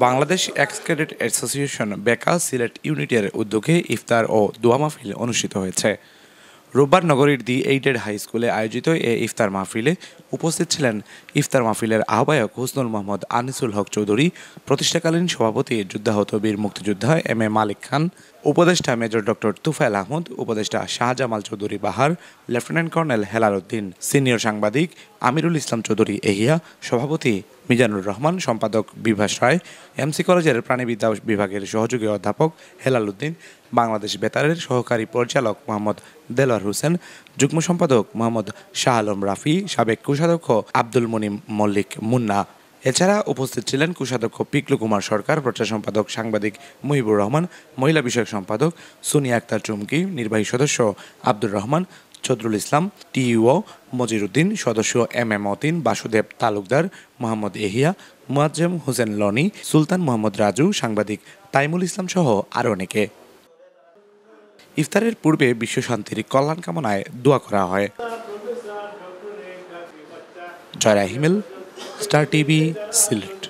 Bangladesh x cadet association বেকা সিলেট ইউনিটের উদ্যোগে ইফতার ও দোয়া মাহফিল অনুষ্ঠিত হয়েছে। রোববার নগরীর দি এইডেড হাই স্কুলে আয়োজিত এ ইফতার মাহফিলে উপস্থিত ছিলেন ইফতার মাহফিলের আহ্বায়ক হুসনুল মোহাম্মদ আনিসুল হক চৌধুরী, প্রতিষ্ঠাকালীন সভাপতি যুদ্ধাহত বীর মুক্তিযোদ্ধা এম এ মালিক খান, উপদেষ্টা মেজর ডক্টর তুফাইল আহমদ, উপদেষ্টা Shahjamal Chowdhury Bahar, lieutenant colonel Helal Uddin, senior সাংবাদিক আমিরুল ইসলাম চৌধুরী এহিয়া, সভাপতি মিজানুর রহমান, সম্পাদক বিভাস রায়, এমসি কলেজের প্রাণীবিদ্যা বিভাগের সহযোগী অধ্যাপক হেলাল উদ্দিন, বাংলাদেশ বেতারের সহকারী পরিচালক মোহাম্মদ দেলোয়ার হোসেন, যুগ্ম সম্পাদক মোহাম্মদ শাহ আলম রাফি, সাবেক কোষাধ্যক্ষ আব্দুল মনিম মল্লিক মুন্না। এছাড়া উপস্থিত ছিলেন কোষাধ্যক্ষ পিকলু কুমার সরকার, প্রচার সম্পাদক সাংবাদিক মুহিবুর রহমান, মহিলা বিষয়ক সম্পাদক সুনিয়া আক্তার চুমকি, নির্বাহী সদস্য আব্দুর রহমান, চদরুল ইসলাম, টিইও মজিরুদ্দিন, সদস্য M A Matin, Basudeb Talukdar, Mohammad Yahya, Muazzem Hossain lonely, Sultan Mohammad Raju, সাংবাদিক তাইমুল ইসলাম সহ আরও অনেকে। ইফতারের পূর্বে বিশ্ব শান্তির কল্যাণ কামনায় দোয়া করা হয়। জয়রা হিমেল, স্টার টিভি, সিলেট।